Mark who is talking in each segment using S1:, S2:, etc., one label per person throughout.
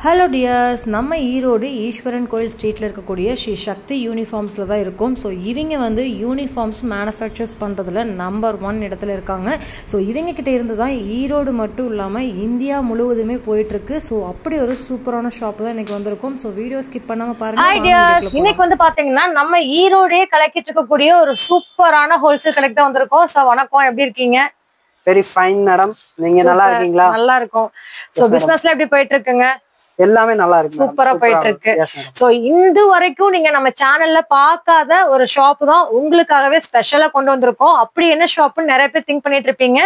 S1: Hello tears, நம்ம ஈரோடு ஈஸ்வரன் கோயில் ஸ்ட்ரீட்டில் இருக்கக்கூடிய ஸ்ரீ சக்தி யூனிஃபார்ம்ஸில் தான் இருக்கும். ஸோ இவங்க வந்து யூனிஃபார்ம்ஸ் மேனுஃபேக்சர்ஸ் பண்ணுறதுல நம்பர் 1 இடத்துல இருக்காங்க. ஸோ இவங்ககிட்ட இருந்து தான் ஈரோடு மட்டும் இல்லாமல் இந்தியா முழுவதுமே போயிட்டுருக்கு. ஸோ அப்படி ஒரு சூப்பரான ஷாப் தான் இன்னைக்கு வந்திருக்கும். ஸோ வீடியோ ஸ்கிப் பண்ணாமல் பாருங்கள்.
S2: இன்னைக்கு வந்து பார்த்தீங்கன்னா நம்ம ஈரோடே கலக்கிட்டு இருக்கக்கூடிய ஒரு சூப்பரான ஹோல்சேல் கலெக்ட் தான் வந்திருக்கோம். ஸோ வணக்கம், எப்படி இருக்கீங்க?
S3: வெரி ஃபைன் மேடம், நீங்க நல்லா இருக்கீங்களா?
S2: நல்லா இருக்கும். ஸோ பிசினஸ்ல எப்படி போயிட்டு இருக்குங்க?
S3: எல்லாமே நல்லா இருக்கு,
S2: சூப்பரா போயிட்டு இருக்கு. சோ இது வரைக்கும் நீங்க நம்ம சேனல்ல பார்க்காத ஒரு ஷாப் தான் உங்களுக்காகவே ஸ்பெஷலா கொண்டு வந்திருக்கோம். அப்படி என்ன ஷாப்னு நிறைய பேர் திங்க் பண்ணிட்டு இருப்பீங்க.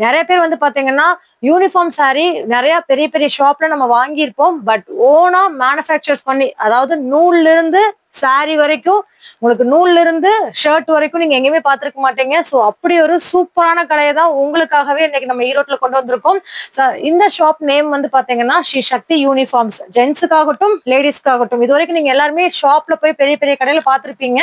S2: நிறைய பேர் வந்து பாத்தீங்கன்னா யூனிஃபார்ம் சாரி நிறைய பெரிய பெரிய ஷாப்ல நம்ம வாங்கியிருப்போம். பட் ஓனா மேனுஃபேக்சர்ஸ் பண்ணி, அதாவது நூல்ல இருந்து சாரி வரைக்கும், உங்களுக்கு நூல்ல இருந்து ஷர்ட் வரைக்கும் நீங்க எங்கேயுமே பாத்துருக்க மாட்டீங்க. சோ அப்படி ஒரு சூப்பரான கடையை தான் உங்களுக்காகவே இன்னைக்கு நம்ம ஈரோட்ல கொண்டு வந்திருக்கோம். இந்த ஷாப் நேம் வந்து பாத்தீங்கன்னா ஸ்ரீ சக்தி யூனிஃபார்ம்ஸ். ஜென்ஸுக்காகட்டும் லேடிஸ்க்காகட்டும், இது வரைக்கும் நீங்க எல்லாருமே ஷாப்ல போய் பெரிய பெரிய கடையில பாத்திருப்பீங்க.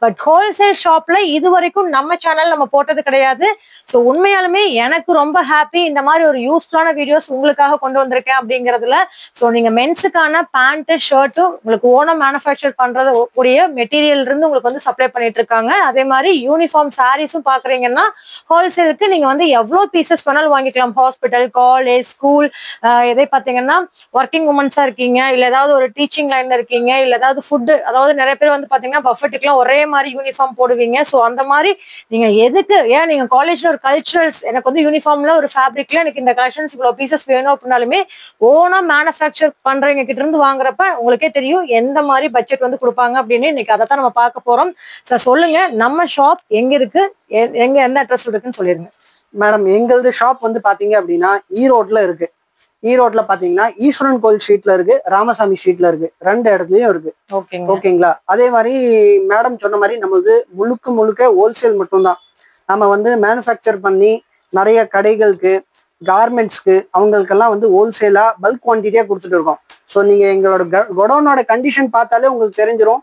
S2: பட் ஹோல்சேல் ஷாப்ல இது வரைக்கும் நம்ம சேனல் நம்ம போட்டது கிடையாது. ஸோ உண்மையாலுமே எனக்கு ரொம்ப ஹாப்பி, இந்த மாதிரி ஒரு யூஸ்ஃபுல்லான வீடியோஸ் உங்களுக்காக கொண்டு வந்திருக்கேன் அப்படிங்கிறதுல. ஸோ நீங்க மென்ஸுக்கான பேண்ட் ஷர்ட்டு உங்களுக்கு ஓனம் மேனுஃபேக்சர் பண்றது கூடிய மெட்டீரியல் இருந்து உங்களுக்கு வந்து சப்ளை பண்ணிட்டு இருக்காங்க. அதே மாதிரி யூனிஃபார்ம் சாரீஸும் பாக்குறீங்கன்னா ஹோல்சேலுக்கு நீங்க வந்து எவ்வளவு பீசஸ் வேணாலும் வாங்கிக்கலாம். ஹாஸ்பிட்டல், காலேஜ், ஸ்கூல், எதை பாத்தீங்கன்னா ஒர்க்கிங் உமன்ஸா இருக்கீங்க, இல்ல ஏதாவது ஒரு டீச்சிங் லைன்ல இருக்கீங்க, இல்ல ஏதாவது ஃபுட், அதாவது நிறைய பேர் வந்து பாத்தீங்கன்னா பஃபெட்டுக்குலாம் ஒரே மாதிரி யூனிஃபார்ம் போடுவீங்க. ஸோ அந்த மாதிரி நீங்க எதுக்கு, ஏன் நீங்க காலேஜ்ல ஒரு கல்ச்சுரல்ஸ், எனக்கு வந்து யூனிஃபார்ம்ல ஒரு ஃபேப்ரிக்ல எனக்கு இந்த கலெக்ஷன்ஸ் இவ்வளவு பீசஸ் வேணும் அப்படின்னாலுமே ஓனா மேனுஃபேக்சர் பண்றவங்க கிட்ட இருந்து வாங்குறப்ப உங்களுக்கே தெரியும் எந்த மாதிரி பட்ஜெட் வந்து கொடுப்பாங்க அப்படின்னு. இன்னைக்கு அதை தான் நம்ம பார்க்க போறோம். சார் சொல்லுங்க, நம்ம ஷாப் எங்க இருக்கு, எங்க எந்த அட்ரஸ் இருக்குன்னு சொல்லிருங்க.
S3: மேடம், எங்களது ஷாப் வந்து பாத்தீங்க அப்படின்னா ஈரோட்ல இருக்கு. ஈரோட்ல பாத்தீங்கன்னா ஈஸ்வரன் கோயில் ஸ்ட்ரீட்ல இருக்கு, ராமசாமி ஸ்ட்ரீட்ல இருக்கு, 2 இடத்துலயும் இருக்கு. ஓகேங்களா? அதே மாதிரி மேடம் சொன்ன மாதிரி நம்மளது முழுக்க ஹோல்சேல் மட்டும்தான். நம்ம வந்து மேனுஃபேக்சர் பண்ணி நிறைய கடைகளுக்கு, கார்மெண்ட்ஸ்க்கு, அவங்களுக்கெல்லாம் வந்து ஹோல்சேலா பல்க் குவான்டிட்டியா கொடுத்துட்டு இருக்கோம். ஸோ நீங்க எங்களோட கொடோனோட கண்டிஷன் பார்த்தாலே உங்களுக்கு தெரிஞ்சிடும்.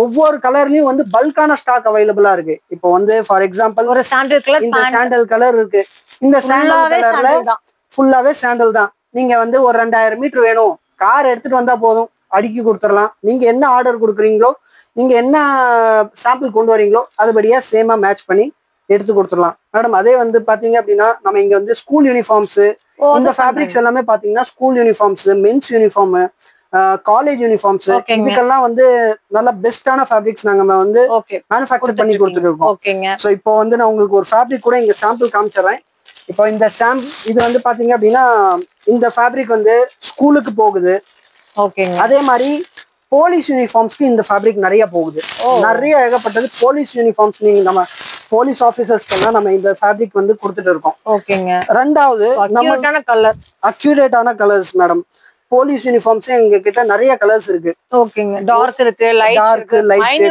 S3: ஒவ்வொரு கலர்லயும் வந்து பல்கான ஸ்டாக் அவைலபிளா இருக்கு. இப்போ வந்து ஃபார் எக்ஸாம்பிள்
S2: ஒரு சாண்டல் கலர்,
S3: இந்த சாண்டல் கலர் இருக்கு. இந்த சாண்டல் கலர்ல ஃபுல்லாவே சாண்டல் தான். நீங்க வந்து ஒரு 2000 மீட்டர் வேணும், கார் எடுத்துட்டு வந்தா போதும், அடுக்கி கொடுத்துடலாம். நீங்க என்ன ஆர்டர் கொடுக்குறீங்களோ, நீங்க என்ன சாம்பிள் கொண்டு வரீங்களோ அதுபடியா சேமா மேட்ச் பண்ணி எடுத்து கொடுத்துடலாம் மேடம். அதே வந்து பாத்தீங்க அப்படின்னா நம்ம இங்க வந்து ஸ்கூல் யூனிஃபார்ம்ஸ், இந்த ஃபேப்ரிக்ஸ் எல்லாமே பாத்தீங்கன்னா school uniforms, men's uniform, college uniforms, இதுக்கெல்லாம் வந்து நல்ல பெஸ்டான ஃபேப்ரிக்ஸ் நாங்க வந்து மேனுஃபேக்சர் பண்ணி கொடுத்துட்டு இருக்கோம். ஸோ இப்போ வந்து நான் உங்களுக்கு ஒரு ஃபேப்ரிக் கூட இங்க சாம்பிள் காமிச்சிடுறேன். இப்போ இந்த இது வந்து பாத்தீங்க அப்படின்னா இந்த ஃபேப்ரிக் வந்து ஸ்கூலுக்கு போகுது. அதே மாதிரி போலீஸ் யூனிஃபார்ம்ஸ்க்கு இந்த ஃபேப்ரிக் நிறைய போகுது. நிறைய ஏகப்பட்டது போலீஸ் யூனிஃபார்ம்ஸ், நீங்க நம்ம போலீஸ் ஆபீசர்ஸ்க்கு நம்ம இந்த ஃபேப்ரிக் வந்து கொடுத்துட்டு இருக்கோம். ரெண்டாவது நம்ம அக்யூரேட்டான கலர்ஸ் மேடம். போலீஸ் யூனிஃபார்ம்ஸ் எங்க கிட்ட நிறைய கலர்ஸ் இருக்கு.
S2: டார்க் இருக்கு, லைட்,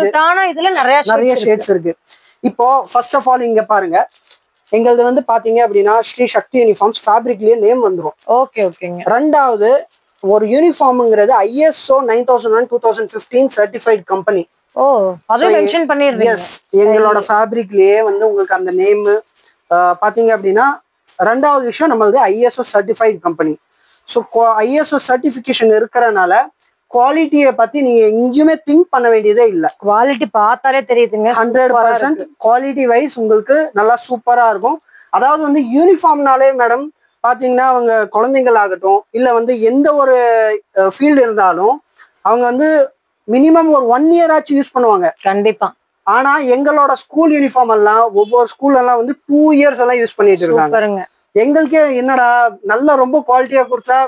S2: இதுல நிறைய
S3: ஷேட்ஸ் இருக்கு. இப்போ ஃபர்ஸ்ட் ஆஃப் ஆல் இங்க பாருங்க, எங்களது வந்து பாத்தீங்க அப்படின்னா ஸ்ரீ சக்தி யூனிஃபார்ம்ஸ் ஃபேப்ரிக்லயே நேம் வந்துரும். ரெண்டாவது ஒரு யூனிஃபார்ம்ங்கிறது ISO 9001 2015 சர்டிஃபைட் கம்பெனி. எங்களோட ஃபேப்ரிக்லயே வந்து உங்களுக்கு அந்த நேம் பாத்தீங்க அப்படின்னா. ரெண்டாவது விஷயம், நம்மளது ISO certified company. So ISO certification இருக்கிறனால குவாலிட்டியை பத்தி நீங்க எங்கேயுமே திங்க் பண்ண வேண்டியதே இல்லை.
S2: குவாலிட்டி பார்த்தாலே தெரியுதுங்க,
S3: 100% குவாலிட்டி வைஸ் உங்களுக்கு நல்லா சூப்பரா இருக்கும். அதாவது வந்து யூனிஃபார்ம்னாலே மேடம் பாத்தீங்கன்னா அவங்க குழந்தைங்கள் ஆகட்டும், இல்ல வந்து எந்த ஒரு ஃபீல்டு இருந்தாலும் அவங்க வந்து மினிமம் ஒரு 1 இயர் ஆச்சு யூஸ் பண்ணுவாங்க
S2: கண்டிப்பா. ஆனா
S3: எங்களோட ஸ்கூல் யூனிஃபார்ம் எல்லாம் ஒவ்வொரு ஸ்கூல்ல எல்லாம் வந்து 2 இயர்ஸ் எல்லாம் யூஸ் பண்ணிட்டு இருக்காங்க. எங்களுக்கே என்னடா நல்ல ரொம்ப குவாலிட்டியா கொடுத்தா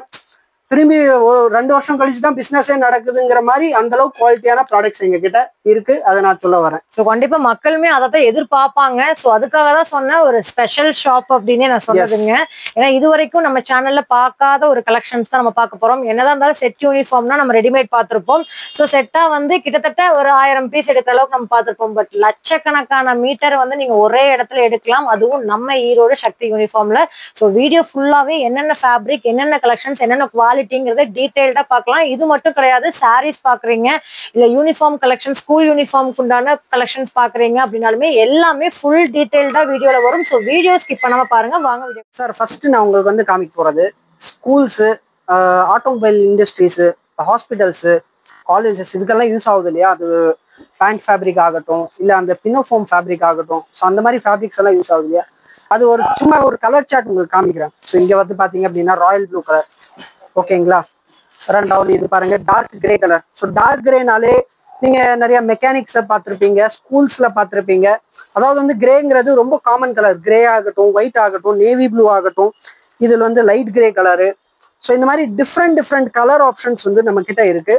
S3: திரும்பி ஒரு 2 வருஷம் கழிச்சு தான் பிசினஸே நடக்குதுங்கிற மாதிரி அந்த அளவுக்கு குவாலிட்டியான ப்ராடக்ட்ஸ் எங்க கிட்ட இருக்கு. அதை நான் சொல்ல வரேன்.
S2: ஸோ கண்டிப்பா மக்களுமே அதை தான் எதிர்பார்ப்பாங்க. ஸோ அதுக்காக தான் சொன்ன ஒரு ஸ்பெஷல் ஷாப் அப்படின்னு நான் சொன்னதுங்க. ஏன்னா இது வரைக்கும் நம்ம சேனல்ல பார்க்காத ஒரு கலெக்ஷன்ஸ் தான் நம்ம பார்க்க போறோம். என்னதான் இருந்தாலும் செட் யூனிஃபார்ம்னா நம்ம ரெடிமேட் பார்த்திருப்போம். ஸோ செட்டா வந்து கிட்டத்தட்ட ஒரு 1000 பீஸ் எடுக்கிற அளவுக்கு நம்ம பார்த்திருப்போம். பட் லட்சக்கணக்கான மீட்டர் வந்து நீங்க ஒரே இடத்துல எடுக்கலாம், அதுவும் நம்ம ஈரோடு சக்தி யூனிஃபார்ம்ல. ஸோ வீடியோ ஃபுல்லாவே என்னென்ன ஃபேப்ரிக், என்னென்ன கலெக்ஷன்ஸ், என்னென்ன குவாலிட்டிங்கிறத டீடைல்டா பார்க்கலாம். இது மட்டும் கிடையாது, சாரீஸ் பாக்குறீங்க, இல்ல யூனிஃபார்ம் கலெக்ஷன், ஸ்கூல் யூனிஃபார்முக்கு உண்டான கலெக்ஷன்ஸ் பாக்குறீங்க அப்படின்னாலுமே எல்லாமே ஃபுல் டீடைல்டா வீடியோல வரும். ஸோ வீடியோ ஸ்கிப் பண்ணாம பாருங்க. வாங்க வீடியோ.
S3: சார், ஃபர்ஸ்ட் நான் உங்களுக்கு வந்து காமிக்க போறது schools, automobile industries, hospitals, colleges இதுக்கெல்லாம் யூஸ் ஆகுது இல்லையா? அது பேண்ட் ஃபேப்ரிக் ஆகட்டும், இல்லை அந்த பினோஃபோம் ஃபேப்ரிக் ஆகட்டும், ஸோ அந்த மாதிரி ஃபேப்ரிக்ஸ் எல்லாம் யூஸ் ஆகுது இல்லையா? அது ஒரு சும்மா ஒரு கலர் சார்ட் உங்களுக்கு காமிக்கிறேன். ஸோ இங்கே வந்து பார்த்தீங்க அப்படின்னா ராயல் ப்ளூ கலர், ஓகேங்களா? ரெண்டாவது இது பாருங்க dark grey colour. So dark கிரேனாலே நீங்கள் நிறைய மெக்கானிக்ஸை பார்த்துருப்பீங்க, ஸ்கூல்ஸில் பார்த்துருப்பீங்க. அதாவது வந்து கிரேங்கிறது ரொம்ப காமன் கலர். கிரே ஆகட்டும், ஒயிட் ஆகட்டும், நேவி ப்ளூ ஆகட்டும், இதில் வந்து லைட் கிரே கலரு. ஸோ இந்த மாதிரி டிஃப்ரெண்ட் கலர் ஆப்ஷன்ஸ் வந்து நம்ம கிட்ட இருக்கு.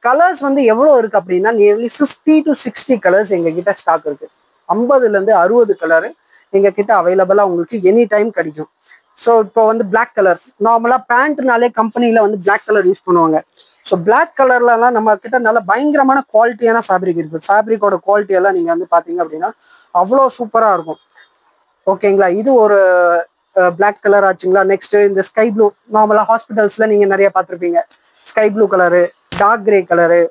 S3: கலர்ஸ் வந்து எவ்வளோ இருக்கு அப்படின்னா நியர்லி 50 to 60 கலர்ஸ் எங்ககிட்ட ஸ்டாக் இருக்கு. 50லேருந்து 60 கலரு எங்ககிட்ட அவைலபிளாக உங்களுக்கு எனி டைம் கிடைக்கும். ஸோ இப்போ வந்து பிளாக் கலர், நார்மலாக பேண்ட்னாலே கம்பெனியில் வந்து பிளாக் கலர் யூஸ் பண்ணுவாங்க. ஸோ பிளாக் கலர்லலாம் நம்ம கிட்ட நல்ல பயங்கரமான குவாலிட்டியான ஃபேப்ரிக் இருக்கு. ஃபேப்ரிக்கோட குவாலிட்டி எல்லாம் நீங்கள் வந்து பார்த்தீங்க அப்படின்னா அவ்வளோ சூப்பராக இருக்கும். ஓகேங்களா? இது ஒரு பிளாக் கலர் ஆச்சுங்களா. நெக்ஸ்ட் இந்த ஸ்கை ப்ளூ, நார்மலாக ஹாஸ்பிட்டல்ஸ்ல நீங்க நிறைய பார்த்துருப்பீங்க. Sky blue colour, dark grey colour,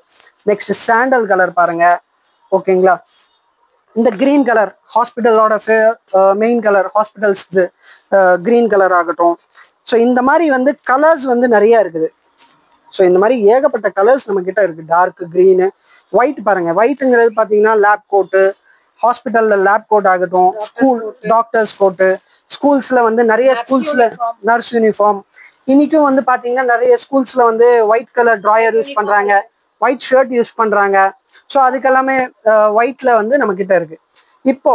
S3: next sandal colour பாருங்க. ஓகேங்களா? இந்த கிரீன் கலர் ஹாஸ்பிட்டலோட மெயின் கலர், ஹாஸ்பிட்டல்ஸ்க்கு கிரீன் கலர் ஆகட்டும். ஸோ இந்த மாதிரி வந்து கலர்ஸ் வந்து நிறைய இருக்குது. ஸோ இந்த மாதிரி ஏகப்பட்ட கலர்ஸ் நம்ம கிட்ட இருக்கு. டார்க் கிரீனு, ஒயிட் பாருங்க. ஒயிட்டுங்கிறது பார்த்தீங்கன்னா லேப் கோட்டு, ஹாஸ்பிட்டலில் லேப் கோட் ஆகட்டும், ஸ்கூல் டாக்டர்ஸ் கோட்டு, ஸ்கூல்ஸில் வந்து நிறைய ஸ்கூல்ஸில் நர்ஸ் யூனிஃபார்ம். இன்னைக்கும் வந்து பார்த்தீங்கன்னா நிறைய ஸ்கூல்ஸில் வந்து ஒயிட் கலர் ட்ராயர் யூஸ் பண்ணுறாங்க, ஒயிட் ஷர்ட் யூஸ் பண்ணுறாங்க. ஸோ அதுக்கெல்லாமே ஒயிட்ல வந்து நம்ம கிட்ட இருக்கு. இப்போ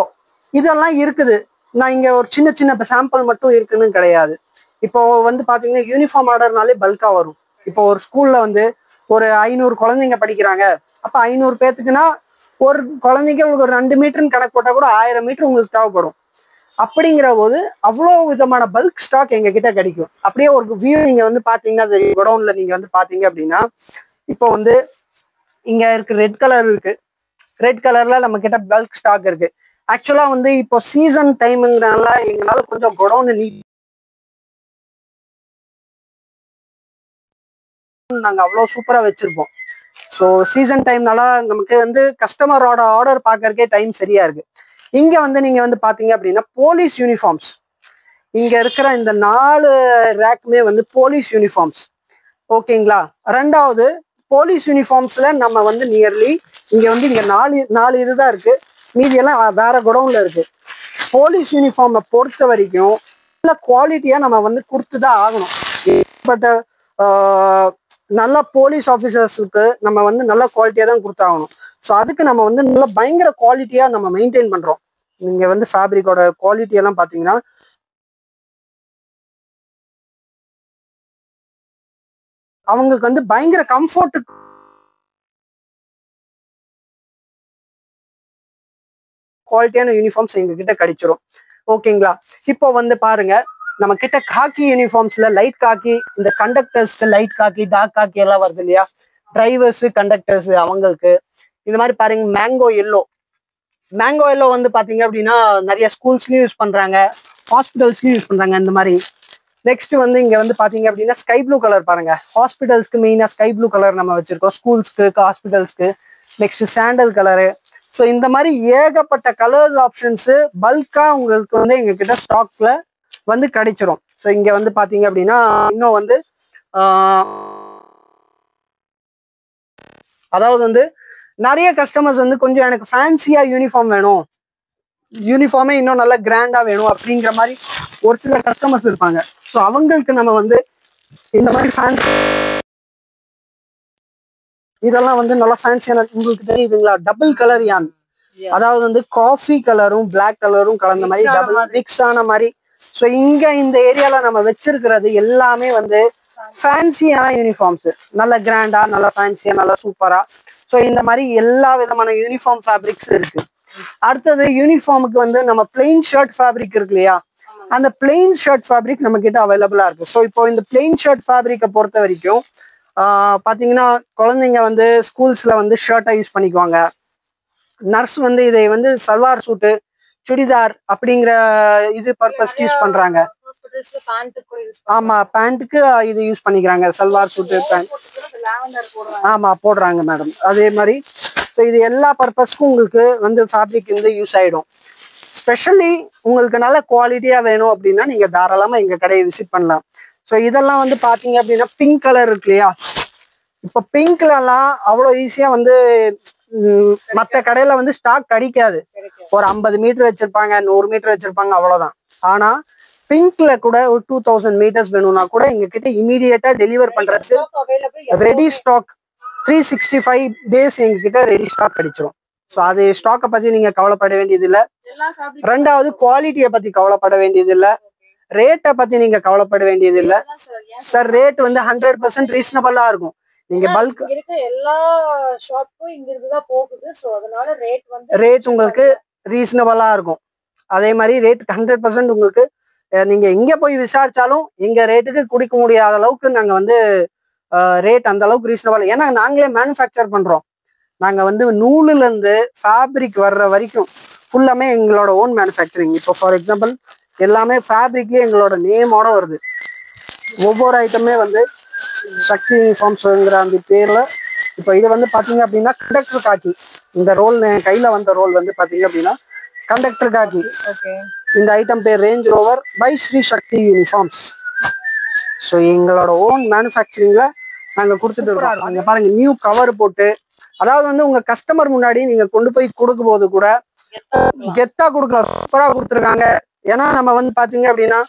S3: இதெல்லாம் இருக்குது. நான் இங்கே ஒரு சின்ன சாம்பிள் மட்டும் இருக்குன்னு கிடையாது. இப்போ வந்து பார்த்தீங்கன்னா யூனிஃபார்ம் ஆர்டர்னாலே பல்கா வரும். இப்போ ஒரு ஸ்கூல்ல வந்து ஒரு 500 குழந்தைங்க படிக்கிறாங்க. அப்போ 500 பேத்துக்குன்னா ஒரு குழந்தைங்க உங்களுக்கு ஒரு 2 மீட்டர்னு கணக்கு போட்டால் கூட 1000 மீட்டர் உங்களுக்கு தேவைப்படும். அப்படிங்கிற போது அவ்வளோ விதமான பல்க் ஸ்டாக் எங்க கிட்ட கிடைக்கும். அப்படியே ஒரு வியூ நீங்க வந்து பாத்தீங்கன்னா தெரியும். குடவுன்ல நீங்க வந்து பாத்தீங்க அப்படின்னா இப்போ வந்து இங்க இருக்கு ரெட் கலர் இருக்கு. ரெட் கலர்ல நம்ம கிட்ட பல்க் ஸ்டாக் இருக்கு. ஆக்சுவலா வந்து இப்போ சீசன் டைம்ங்கிறனால எங்களால கொஞ்சம் குடவுன் நாங்க அவ்வளவு சூப்பரா வச்சிருப்போம். ஸோ சீசன் டைம்னால நமக்கு வந்து கஸ்டமரோட ஆர்டர் பார்க்கறக்கே டைம் சரியா இருக்கு. இங்க வந்து நீங்க வந்து பாத்தீங்க அப்படின்னா போலீஸ் யூனிஃபார்ம்ஸ், இங்க இருக்கிற இந்த 4 ரேக்குமே வந்து போலீஸ் யூனிஃபார்ம்ஸ். ஓகேங்களா? ரெண்டாவது போலீஸ் யூனிஃபார்ம்ஸ்ல நம்ம வந்து நியர்லி இங்க வந்து இங்க 4 இதுதான் இருக்கு. மீதி எல்லாம் வேற குடவுன்ல இருக்கு. போலீஸ் யூனிஃபார்மை பொறுத்த வரைக்கும் நல்ல குவாலிட்டியா நம்ம வந்து கொடுத்துதான் ஆகணும். பட் நல்ல போலீஸ் ஆஃபீஸர்ஸுக்கு நம்ம வந்து நல்ல குவாலிட்டியா தான் கொடுத்தாகணும். ஸோ அதுக்கு நம்ம வந்து நல்ல பயங்கர குவாலிட்டியா நம்ம மெயின்டைன் பண்றோம். நீங்க வந்து ஃபேப்ரிக்கோட குவாலிட்டி எல்லாம் பாத்தீங்கன்னா அவங்களுக்கு வந்து பயங்கர கம்ஃபர்ட் குவாலிட்டியான யூனிஃபார்ம்ஸ் எங்க கிட்ட கிடைச்சிரும். ஓகேங்களா? இப்போ வந்து பாருங்க நம்ம கிட்ட காக்கி யூனிஃபார்ம்ஸ்ல லைட் காக்கி, இந்த கண்டக்டர்ஸ்க்கு லைட் காக்கி, டார்க் காக்கி எல்லாம் வருது இல்லையா? டிரைவர்ஸ், கண்டக்டர்ஸ் அவங்களுக்கு இந்த மாதிரி பாருங்க. மேங்கோ எல்லோ வந்து பாத்தீங்க அப்படின்னா நிறைய ஸ்கூல்ஸ்லயும் யூஸ் பண்றாங்க, ஹாஸ்பிட்டல்ஸ்லயும் யூஸ் பண்றாங்க இந்த மாதிரி. நெக்ஸ்ட் வந்து இங்க வந்து பாத்தீங்க அப்படின்னா ஸ்கை ப்ளூ கலர் பாருங்க. ஹாஸ்பிட்டல்ஸ்க்கு மெயினா ஸ்கை ப்ளூ கலர் நம்ம வச்சிருக்கோம், ஸ்கூல்ஸ்க்கு, ஹாஸ்பிட்டல்ஸ்க்கு. Next sandal colour. ஸோ இந்த மாதிரி ஏகப்பட்ட கலர்ஸ் ஆப்ஷன்ஸ் பல்கா உங்களுக்கு வந்து எங்க கிட்ட ஸ்டாக்ல வந்து கிடைச்சிரும். ஸோ இங்க வந்து பாத்தீங்க அப்படின்னா இன்னும் வந்து அதாவது வந்து நிறைய கஸ்டமர்ஸ் வந்து கொஞ்சம் எனக்கு ஃபேன்சியா யூனிஃபார்ம் வேணும், யூனிஃபார்மே இன்னும் நல்லா கிராண்டா வேணும் அப்படிங்கிற மாதிரி ஒரு சில கஸ்டமர்ஸ் இருப்பாங்க. ஸோ அவங்களுக்கு நம்ம வந்து இந்த மாதிரி ஃபேன்சி இதெல்லாம் வந்து நல்லா ஃபேன்சியான, உங்களுக்கு தெரியுதுங்களா? டபுள் கலர் யான், அதாவது வந்து காஃபி கலரும் பிளாக் கலரும் கலந்த மாதிரி டபுள் மிக்ஸ் ஆன மாதிரி. ஸோ இங்க இந்த ஏரியால நம்ம வச்சிருக்கிறது எல்லாமே வந்து ஃபேன்சியான யூனிஃபார்ம்ஸ், நல்ல கிராண்டா, நல்ல ஃபேன்சியா, நல்ல சூப்பரா. ஸோ இந்த மாதிரி எல்லா விதமான யூனிஃபார்ம் ஃபேப்ரிக்ஸ் இருக்கு. அடுத்தது யூனிஃபார்முக்கு வந்து நம்ம பிளெயின் ஷர்ட் ஃபேப்ரிக் இருக்கு இல்லையா? அந்த பிளெயின் ஷர்ட் ஃபேப்ரிக் நம்ம கிட்ட அவைலபிளா இருக்கு. ஸோ இப்போ இந்த பிளெயின் ஷர்ட் ஃபேப்ரிக்கை பொறுத்த வரைக்கும் பாத்தீங்கன்னா குழந்தைங்க வந்து ஸ்கூல்ஸ்ல வந்து ஷர்ட்டை யூஸ் பண்ணிக்குவாங்க. நர்ஸ் வந்து இதை வந்து சல்வார் சூட்டு, சுடிதார் அப்படிங்கிற இது பர்பஸ்க்கு யூஸ் பண்றாங்க. ஆமா, பேண்ட்டுக்கு இது யூஸ் பண்ணிக்கிறாங்க, சல்வார் சூட்டு பேண்ட். ஆமா போடுறாங்க மேடம். அதே மாதிரி ஸோ இது எல்லா பர்பஸ்க்கும் உங்களுக்கு வந்து ஃபேப்ரிக் வந்து யூஸ் ஆயிடும். ஸ்பெஷலி உங்களுக்கு நல்ல குவாலிட்டியா வேணும் அப்படின்னா நீங்க தாராளமா எங்க கடையை விசிட் பண்ணலாம். ஸோ இதெல்லாம் வந்து பாத்தீங்க அப்படின்னா பிங்க் கலர் இருக்கு இல்லையா, இப்போ பிங்க்லலாம் அவ்வளோ ஈஸியா வந்து மற்ற கடையில வந்து ஸ்டாக் கிடைக்காது. ஒரு 50 மீட்டர் வச்சிருப்பாங்க, 100 மீட்டர் வச்சிருப்பாங்க, அவ்வளவுதான். ஆனா பிங்க்ல கூட ஒரு 2000 மீட்டர்ஸ் வேணும்னா கூட எங்க கிட்ட இமீடியட்டா டெலிவர் பண்றதுக்கு ரெடி ஸ்டாக் 365 டேஸ் எங்க கிட்ட ரெடி ஸ்டாக் கிடைச்சிரும். ஸோ அது ஸ்டாக்கை பத்தி நீங்க கவலைப்பட வேண்டியது இல்லை. ரெண்டாவது குவாலிட்டியை பத்தி கவலைப்பட வேண்டியது இல்லை, ரேட்டை பத்தி நீங்க கவலைப்பட வேண்டியது இல்லை சார். ரேட் வந்து 100% ரீசனபிளா இருக்கும். நீங்க பல்க்
S2: எல்லா ஷாப்பும் இங்க இருந்துதான் போகுது. சோ அதனால
S3: ரேட் உங்களுக்கு ரீசனபிளா இருக்கும். அதே மாதிரி ரேட் 100% உங்களுக்கு நீங்க எங்க போய் விசாரிச்சாலும் எங்க ரேட்டுக்கு குடிக்க முடியாத அளவுக்கு நாங்க வந்து ரேட் அந்த அளவுக்கு ரீசனபிள். ஏன்னா நாங்களே மேனுஃபேக்சர் பண்றோம். நாங்க வந்து நூலுல இருந்து ஃபேப்ரிக் வர்ற வரைக்கும் ஃபுல்லாமே எங்களோட ஓன் மேனுஃபேக்சரிங். இப்போ ஃபார் எக்ஸாம்பிள் எல்லாமே ஃபேப்ரிக்லயே எங்களோட நேமோட வருது. ஒவ்வொரு ஐட்டமே வந்து சக்தி யூனிஃபார்ம்ஸ்ங்கிற அந்த பேர்ல. இப்போ இது வந்து பாத்தீங்க அப்படின்னா கண்டக்டர் காக்கி. இந்த ரோல் கையில வந்த ரோல் வந்து பாத்தீங்க அப்படின்னா கண்டக்டர் காக்கி. இந்த ஐட்டம் பேர் Range Rover by Shri Shakti uniforms. So எங்களோட ஓன் மேனுஃபேக்சரிங்ல நாங்க கொடுத்துட்டு இருக்கோம். அங்க பாருங்க நியூ கவர் போட்டு, அதாவது வந்து உங்க கஸ்டமர் முன்னாடி நீங்க கொண்டு போய் கொடுக்கும் போது கூட கெத்தா கொடுக்கலாம், சூப்பரா கொடுத்துருக்காங்க. ஏன்னா நம்ம வந்து பாத்தீங்க அப்படின்னா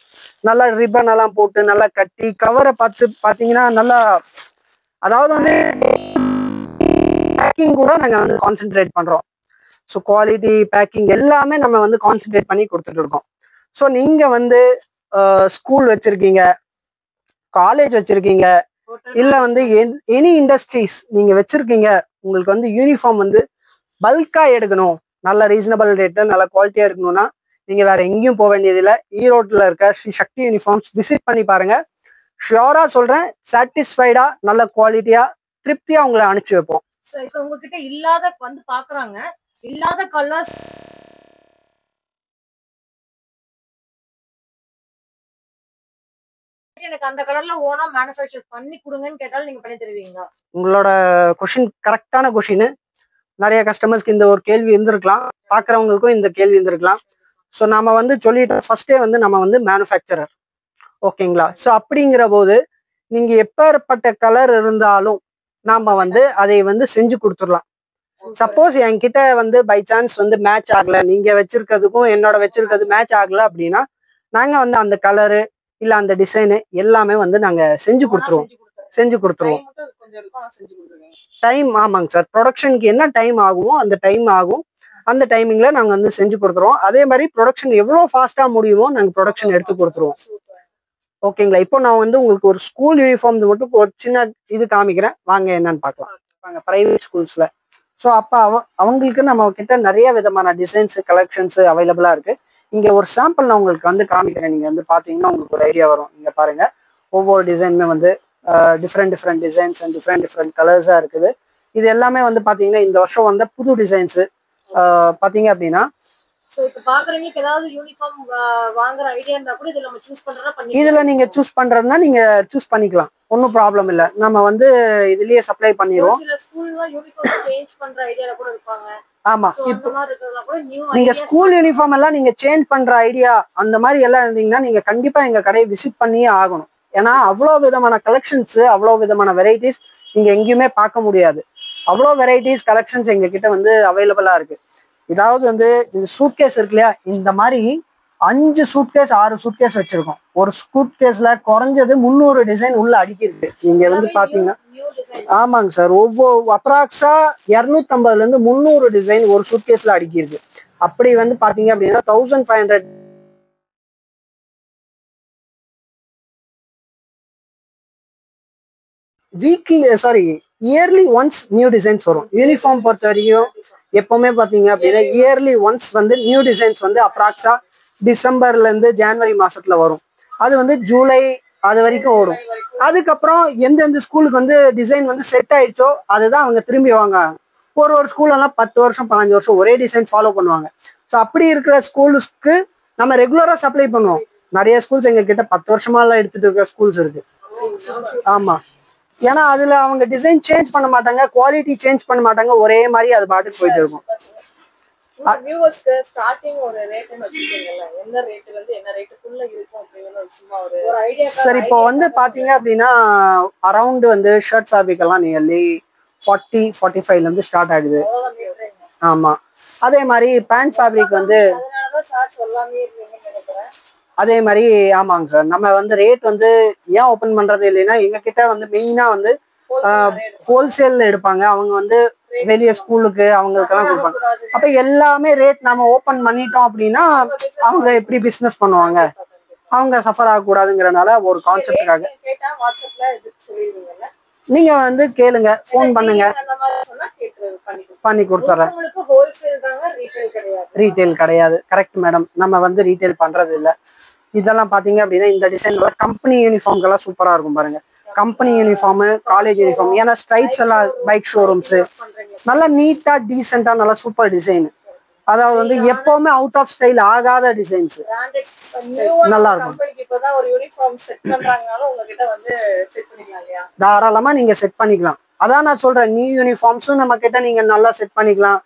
S3: நல்லா ரிப்பன் எல்லாம் போட்டு நல்லா கட்டி கவரை பார்த்து பாத்தீங்கன்னா நல்லா, அதாவது வந்து பேக்கிங் கூட நாங்க வந்து கான்சென்ட்ரேட் பண்றோம். ஸோ குவாலிட்டி பேக்கிங் எல்லாமே நம்ம வந்து கான்சென்ட்ரேட் பண்ணி கொடுத்துட்டு இருக்கோம். ஸோ நீங்க வந்து ஸ்கூல் வச்சிருக்கீங்க, காலேஜ் வச்சிருக்கீங்க, இல்ல வந்து எனி இண்டஸ்ட்ரீஸ் நீங்க வச்சிருக்கீங்க, உங்களுக்கு வந்து யூனிஃபார்ம் வந்து பல்கா எடுக்கணும், நல்ல ரீசனபிள் ரேட்ல நல்ல குவாலிட்டியா எடுக்கணும்னா நீங்க வேற எங்கேயும் போக வேண்டியதில்லை. ஈரோட்ல இருக்க ஸ்ரீ சக்தி யூனிஃபார்ம்ஸ் விசிட் பண்ணி பாருங்க. ஷியோரா சொல்றேன், சாட்டிஸ்ஃபைடா நல்ல குவாலிட்டியா திருப்தியா உங்களை அனுப்பிச்சு வைப்போம்.
S2: இப்போ உங்ககிட்ட இல்லாத வந்து பாக்குறாங்க, இல்லாத கலர்ஸ் எனக்கு அந்த கலர்ல ஓனா மேனுஃபேக்சர் பண்ணி கொடுங்கன்னு கேட்டாலும் நீங்க பண்ணி தருவீங்களா?
S3: உங்களோட கொஸ்டின் கரெக்டான கொஸ்டின். நிறைய கஸ்டமர்ஸ்க்கு இந்த ஒரு கேள்வி இருந்திருக்கலாம், பாக்குறவங்களுக்கும் இந்த கேள்வி இருந்திருக்கலாம். ஸோ நம்ம வந்து சொல்லிட்டோம் ஃபர்ஸ்டே வந்து நம்ம வந்து மேனுஃபேக்சரர், ஓகேங்களா? ஸோ அப்படிங்கிற போது நீங்க எப்பேற்பட்ட கலர் இருந்தாலும் நாம வந்து அதை வந்து செஞ்சு கொடுத்துடலாம். சப்போஸ் என்கிட்ட வந்து பை சான்ஸ் வந்து மேட்ச் ஆகல, நீங்க வச்சிருக்கிறதுக்கும் என்னோட வச்சிருக்கிறது மேட்ச் ஆகல அப்படின்னா நாங்க வந்து அந்த கலரு இல்ல அந்த டிசைனு எல்லாமே வந்து நாங்க செஞ்சு கொடுத்துருவோம். டைம், ஆமாங்க சார், ப்ரொடக்ஷனுக்கு என்ன டைம் ஆகுமோ அந்த டைம் ஆகும். அந்த டைமிங்ல நாங்க வந்து செஞ்சு கொடுத்துருவோம். அதே மாதிரி ப்ரொடக்ஷன் எவ்வளவு ஃபாஸ்டா முடியுமோ நாங்க ப்ரொடக்ஷன் எடுத்து கொடுத்துருவோம். ஓகேங்களா? இப்போ நான் வந்து உங்களுக்கு ஒரு ஸ்கூல் யூனிஃபார்ம் மட்டும் ஒரு சின்ன இது காமிக்கிறேன், வாங்க என்னன்னு பார்க்கலாம். வாங்க பிரைவேட் ஸ்கூல்ஸ்ல. ஸோ அப்போ அவங்களுக்கு நம்ம கிட்ட நிறைய விதமான டிசைன்ஸ் கலெக்ஷன்ஸ் அவைலபிளா இருக்கு. இங்க ஒரு சாம்பிள் நான் உங்களுக்கு வந்து காமிக்கிறேன். நீங்க வந்து பாத்தீங்கன்னா உங்களுக்கு ஒரு ஐடியா வரும். இங்க பாருங்க, ஒவ்வொரு டிசைனுமே வந்து டிஃப்ரெண்ட் டிசைன்ஸ் அண்ட் டிஃப்ரெண்ட் கலர்ஸா இருக்குது. இது எல்லாமே வந்து பாத்தீங்கன்னா இந்த வருஷம் வந்த புது டிசைன்ஸ். பாத்தீங்க அப்படின்னா இதுல நீங்க சூஸ் பண்றதுன்னா நீங்க சூஸ் பண்ணிக்கலாம், ஒன்னும் ப்ராப்ளம் இல்ல. நம்ம வந்து இதுலயே சப்ளை பண்ணிடுவோம். ஆமா, இப்போ நீங்க ஸ்கூல் யூனிஃபார்ம் எல்லாம் நீங்க சேஞ்ச் பண்ற ஐடியா அந்த மாதிரி எல்லாம் இருந்தீங்கன்னா நீங்க கண்டிப்பா எங்க கடையை விசிட் பண்ணியே ஆகணும். ஏன்னா அவ்வளோ விதமான கலெக்ஷன்ஸ், அவ்வளோ விதமான வெரைட்டிஸ் நீங்க எங்கேயுமே பார்க்க முடியாது. அவ்வளோ வெரைட்டிஸ் கலெக்ஷன்ஸ் எங்க கிட்ட வந்து அவைலபிளா இருக்கு. இதாவது வந்து இந்த சூட்கேஸ் இருக்கு இல்லையா, இந்த மாதிரி 5 சூட்கேஸ் 6 சூட்கேஸ் வச்சிருக்கோம். ஒரு சூட்கேஸ்ல குறைஞ்சது 300 டிசைன் உள்ள அடுக்கிருக்கு. நீங்க வந்து பாத்தீங்கன்னா ஆமாங்க சார், ஒவ்வொரு அப்ராக்ஸா 250ல இருந்து 300 டிசைன் ஒரு சூட்கேஸ்ல அடுக்கிருக்கு. அப்படி வந்து பாத்தீங்க அப்படின்னா 1500 இயர்லி ஒன்ஸ் நியூ டிசைன்ஸ் வரும். யூனிஃபார்ம் பொறுத்த வரைக்கும் எப்பவுமே பாத்தீங்க அப்படின்னா இயர்லி ஒன்ஸ் வந்து நியூ டிசைன்ஸ் வந்து அப்ராக்ஸா டிசம்பர்ல இருந்து ஜனவரி மாசத்துல வரும். அது வந்து ஜூலை அது வரைக்கும் வரும். அதுக்கப்புறம் எந்தெந்த ஸ்கூலுக்கு வந்து டிசைன் வந்து செட் ஆயிடுச்சோ அதுதான் அவங்க திரும்பி வாங்க. ஒரு ஸ்கூல் எல்லாம் 10 வருஷம் 15 வருஷம் ஒரே டிசைன் ஃபாலோ பண்ணுவாங்க. ஸோ அப்படி இருக்கிற ஸ்கூல்ஸ்க்கு நம்ம ரெகுலரா சப்ளை பண்ணுவோம். நிறைய ஸ்கூல்ஸ் எங்க கிட்ட 10 வருஷமா எல்லாம் எடுத்துட்டு இருக்கிற ஸ்கூல்ஸ் இருக்கு. ஆமா, ஏன்னா அதுல அவங்க டிசைன் சேஞ்ச் பண்ண மாட்டாங்க, குவாலிட்டி சேஞ்ச் பண்ண மாட்டாங்க, ஒரே மாதிரி அது பாட்டுக்கு போயிட்டு இருக்கும்.
S4: வியூவர்ஸ்க்கு ஸ்டார்டிங் ஒரு ரேட் வச்சிருக்கீங்கல்ல, என்ன ரேட் வந்து என்ன ரேட்டுக்குள்ள இருக்கும் அப்படிங்கறது சும்மா ஒரு ஐடியா.
S3: சார் இப்போ வந்து பாத்தீங்க அப்படின்னா அரௌண்ட் வந்து ஷர்ட் ஃபேப்ரிக் எல்லாம் நியர்லி 40-45 இருந்து ஸ்டார்ட் ஆகுது. ஆமா, அதே மாதிரி பேண்ட் ஃபேப்ரிக் வந்து அதே மாதிரி. ஆமாங்க சார், நம்ம வந்து ரேட் வந்து ஏன் ஓபன் பண்றது இல்லைன்னா எங்க கிட்ட வந்து மெயினா வந்து ஹோல்சேல்ல எடுப்பாங்க. அவங்க வந்து வெளிய ஸ்கூலுக்கு அவங்களுக்கெல்லாம் கொடுப்பாங்க. அப்ப எல்லாமே ரேட் நம்ம ஓபன் பண்ணிட்டோம் அப்படின்னா அவங்க எப்படி பிசினஸ் பண்ணுவாங்க, அவங்க சஃபர் ஆகக்கூடாதுங்கிறனால ஒரு கான்செப்டுக்காக நீங்க வந்து கேளுங்க, ஃபோன் பண்ணுங்க, பண்ணி கொடுத்துறேன். ரீட்டைல் கிடையாது. கரெக்ட் மேடம், நம்ம வந்து ரீட்டைல் பண்றது இல்ல. இதெல்லாம் பாத்தீங்க அப்படின்னா இந்த டிசைன் கம்பெனி யூனிஃபார்ம்கெல்லாம் சூப்பரா இருக்கும் பாருங்க. கம்பெனி யூனிஃபார்ம், காலேஜ் யூனிஃபார்ம், ஏன்னா ஸ்ட்ரைப்ஸ் எல்லாம் பைக் ஷோரூம்ஸ் நல்லா நீட்டா டீசெண்டா நல்லா சூப்பர் டிசைன். அதாவது வந்து எப்பவுமே அவுட் ஆஃப் ஸ்டைல் ஆகாத டிசைன்ஸ் நல்லா இருக்கும். தாராளமா நீங்க செட் பண்ணிக்கலாம். அதான் நான் சொல்றேன், நியூ யூனிஃபார்ம்ஸும் நம்ம கிட்ட நீங்க நல்லா செட் பண்ணிக்கலாம்.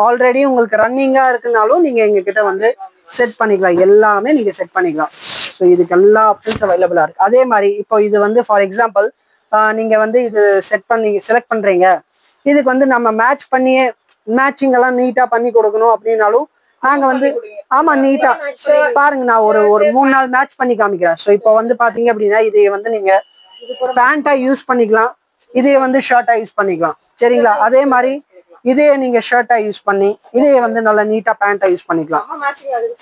S3: ஆல்ரெடி உங்களுக்கு ரன்னிங்கா இருக்குனாலும் நீங்க எங்க கிட்ட வந்து செட் பண்ணிக்கலாம். எல்லாமே நீங்க செட் பண்ணிக்கலாம். ஸோ இதுக்கு எல்லா ஆப்ஷன்ஸ் அவைலபிளா இருக்கு. அதே மாதிரி இப்போ இது வந்து ஃபார் எக்ஸாம்பிள் நீங்க வந்து இது செலக்ட் பண்றீங்க, இதுக்கு வந்து நம்ம மேட்ச் பண்ணியே மேட்சிங் எல்லாம் நீட்டா பண்ணி கொடுக்கணும் அப்படின்னாலும் நாங்க வந்து ஆமா நீட்டா பாருங்க, நான் ஒரு 3-4 மேட்ச் பண்ணி காமிக்கிறேன். ஸோ இப்போ வந்து பாத்தீங்க அப்படின்னா இதை வந்து நீங்க பேண்டா யூஸ் பண்ணிக்கலாம், இதே வந்து ஷர்ட்டா யூஸ் பண்ணிக்கலாம். சரிங்களா? அதே மாதிரி இதே நீங்க ஷர்ட்டா யூஸ் பண்ணி இதே வந்து நல்லா நீட்டா பேண்டா யூஸ் பண்ணிக்கலாம்.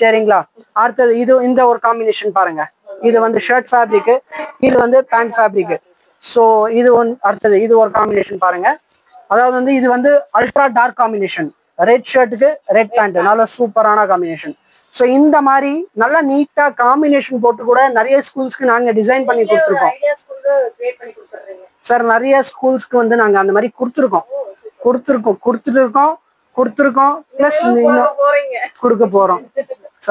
S3: சரிங்களா? அடுத்தது இது இந்த ஒரு காம்பினேஷன் பாருங்க. இது வந்து ஷர்ட் ஃபேப்ரிக், இது வந்து பேண்ட் ஃபேப்ரிக். ஸோ இது அடுத்தது இது ஒரு காம்பினேஷன் பாருங்க. அதாவது வந்து இது வந்து அல்ட்ரா டார்க் காம்பினேஷன், ரெட் ஷர்ட்டுக்கு ரெட் பேண்ட், நல்ல சூப்பரான காம்பினேஷன். ஸோ இந்த மாதிரி நல்லா நீட்டா காம்பினேஷன் போட்டு கூட நிறைய ஸ்கூல்ஸ்க்கு நாங்க டிசைன் பண்ணி கொடுத்துருக்கோம் சார். நிறைய ஸ்கூல்ஸ்க்கு வந்து நாங்க அந்த மாதிரி கொடுத்துருக்கோம் பிளஸ் இன்னும் கொடுக்க போறோம். ஸோ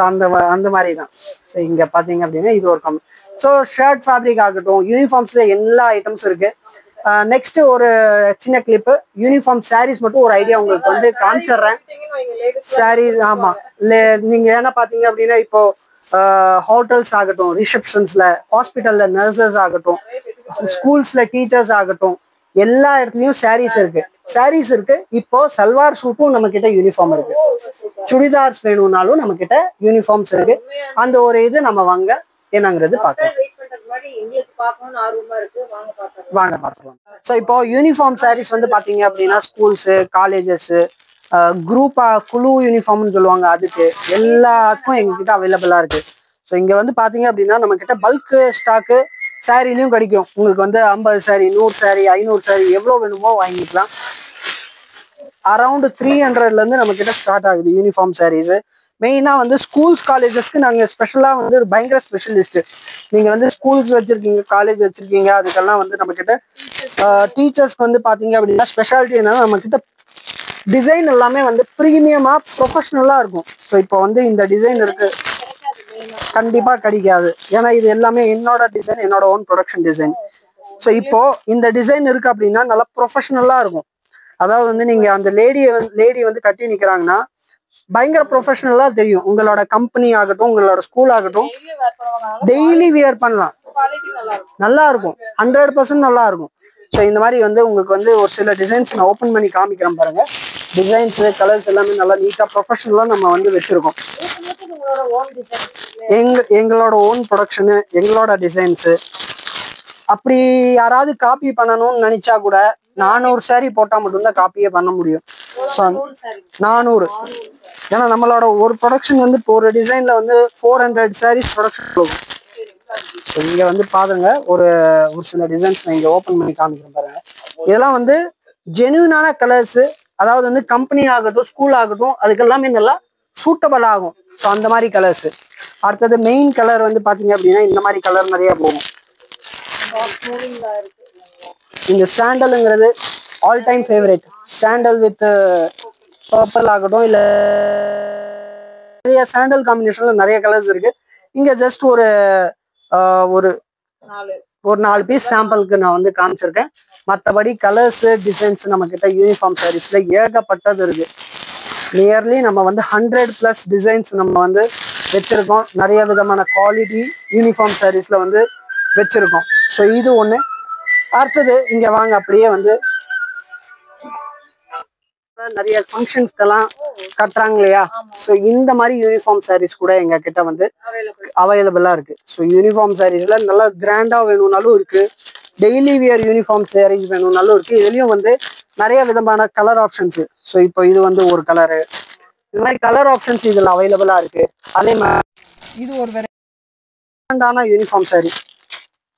S3: அந்த மாதிரி தான். ஸோ இங்க பாத்தீங்க அப்படின்னா இது ஒரு ஸோ ஷர்ட் ஃபேப்ரிக் ஆகட்டும், யூனிஃபார்ம்ஸ்ல எல்லா ஐட்டம்ஸ் இருக்கு. நெக்ஸ்ட் ஒரு சின்ன கிளிப்பு யூனிஃபார்ம் சாரீஸ் மட்டும் ஒரு ஐடியா உங்களுக்கு வந்து காமிச்சிடுறேன். சாரீஸ் ஆமா, நீங்க என்ன பாத்தீங்க அப்படின்னா இப்போ ஹோட்டல்ஸ் ஆகட்டும், ரிசப்ஷன்ஸ்ல, ஹாஸ்பிட்டல்ல நர்சஸ் ஆகட்டும், ஸ்கூல்ஸ்ல டீச்சர்ஸ் ஆகட்டும், எல்லா இடத்துலயும் சாரீஸ் இருக்கு. இப்போ சல்வார் சூட்டும் நம்ம கிட்ட யூனிஃபார்ம் இருக்கு. சுடிதார்ஸ் வேணும்னாலும் நம்ம கிட்ட யூனிஃபார்ம்ஸ் இருக்கு. அந்த ஒரு இது நம்ம வாங்க என்னங்கிறது பார்க்கலாம். வாங்க பார்க்கலாம். ஸோ இப்போ யூனிஃபார்ம் சாரீஸ் வந்து பாத்தீங்க அப்படின்னா ஸ்கூல்ஸ், காலேஜஸ், குரூப்பா குழு யூனிஃபார்ம்னு சொல்லுவாங்க, அதுக்கு எல்லாத்துக்கும் எங்ககிட்ட அவைலபிளா இருக்கு. ஸோ இங்க வந்து பாத்தீங்க அப்படின்னா நம்ம கிட்ட பல்க் ஸ்டாக்கு சாரிலையும் கிடைக்கும். உங்களுக்கு வந்து 50 சாரி, 100 சாரி, 500 சாரி எவ்வளவு வேணுமோ வாங்கிக்கலாம். அரௌண்ட் 300ல இருந்து நம்ம கிட்ட ஸ்டார்ட் ஆகுது யூனிஃபார்ம் சாரீஸ். மெயினா வந்து ஸ்கூல்ஸ், காலேஜஸ்க்கு நாங்க ஸ்பெஷலா வந்து பயங்கர ஸ்பெஷலிஸ்ட். நீங்க வந்து ஸ்கூல்ஸ் வச்சிருக்கீங்க, காலேஜ் வச்சிருக்கீங்க, அதுக்கெல்லாம் வந்து நம்ம கிட்ட டீச்சர்ஸ்க்கு வந்து பாத்தீங்க அப்படின்னா ஸ்பெஷாலிட்டி என்னன்னா நம்ம கிட்ட டிசைன் எல்லாமே வந்து ப்ரீமியமா ப்ரொஃபஷனலா இருக்கும். ஸோ இப்போ வந்து இந்த டிசைன் இருக்கு, கண்டிப்பா கிடைக்காது. ஏன்னா இது எல்லாமே என்னோட டிசைன், என்னோட ஓன் ப்ரொடக்ஷன் டிசைன். ஸோ இப்போ இந்த டிசைன் இருக்கு அப்படின்னா நல்லா ப்ரொஃபஷனலா இருக்கும். அதாவது வந்து நீங்க அந்த லேடி வந்து கட்டி நிக்கிறாங்கன்னா பயங்கர ப்ரொஃபஷனலா தெரியும். உங்களோட கம்பெனி ஆகட்டும், உங்களோட ஸ்கூல் ஆகட்டும், டெய்லி வியர் பண்ணலாம், நல்லா இருக்கும், 100% நல்லா இருக்கும். ஸோ இந்த மாதிரி வந்து உங்களுக்கு வந்து ஒரு சில டிசைன்ஸ் நான் ஓப்பன் பண்ணி காமிக்கிறேன் பாருங்க. டிசைன்ஸ், கலர்ஸ் எல்லாமே நல்லா நீட்டா ப்ரொஃபஷனலா நம்ம வந்து வச்சிருக்கோம். எங்களோட ஓன் ப்ரொடக்ஷனு, எங்களோட டிசைன்ஸ். அப்படி யாராவது காப்பி பண்ணணும்னு நினைச்சா கூட 400 சாரி போட்டா மட்டும்தான் காப்பியே பண்ண முடியும். 400, ஏன்னா நம்மளோட ஒரு ப்ரொடக்ஷன் வந்து ஒரு டிசைன்ல வந்து 400 சாரீஸ் ப்ரொடக்ஷன் போகும். இங்க வந்து பாருங்க, ஒரு சில டிசைன்ஸ் நான் இங்க ஓபன் பண்ணி காமிக்கிறேன் பாருங்க. இதெல்லாம் வந்து ஜெனுவினான கலர்ஸ். அதாவது வந்து கம்பெனி ஆகட்டும், ஸ்கூல் ஆகட்டும், அதுக்கெல்லாமே நல்லா சூட்டபிள் ஆகும். ஸோ அந்த மாதிரி கலர்ஸ். அடுத்தது மெயின் கலர் வந்து பாத்தீங்க அப்படின்னா இந்த மாதிரி கலர் நிறைய போகும். இந்த சாண்டலுங்கிறது all time favourite. Sandal with purple ஆகட்டும், இல்ல நிறைய சாண்டல் காம்பினேஷன்ல நிறைய கலர்ஸ் இருக்கு. இங்க ஜஸ்ட் ஒரு 4 பீஸ் சாம்பிளுக்கு நான் வந்து காமிச்சிருக்கேன். மற்றபடி கலர்ஸ், டிசைன்ஸ் நம்ம கிட்ட யூனிஃபார்ம் சாரீஸ்ல ஏகப்பட்டது இருக்கு. நியர்லி நம்ம வந்து 100+ டிசைன்ஸ் நம்ம வந்து வச்சிருக்கோம். நிறைய விதமான குவாலிட்டி யூனிஃபார்ம் சாரீஸ்ல வந்து வச்சிருக்கோம். ஸோ இது ஒண்ணு. அடுத்தது இங்க வாங்க, அப்படியே வந்து நிறைய ஃபங்க்ஷன்ஸ்க்கெல்லாம் கட்டுறாங்க இல்லையா? ஸோ இந்த மாதிரி யூனிஃபார்ம் சாரீஸ் கூட எங்க கிட்ட வந்து அவைலபிளா இருக்கு. ஸோ யூனிஃபார்ம் சாரீஸ்ல நல்லா கிராண்டா வேணும்னாலும் இருக்கு, டெய்லி வியர் யூனிஃபார்ம் சாரீஸ் வேணும்னாலும் இருக்கு. இதுலயும் வந்து நிறைய விதமான கலர் ஆப்ஷன்ஸ். ஸோ இப்போ இது வந்து ஒரு கலரு, இது மாதிரி கலர் ஆப்ஷன்ஸ் இதுல அவைலபிளா இருக்கு. அதே மாதிரி இது ஒரு கிராண்டான யூனிஃபார்ம் சாரீ.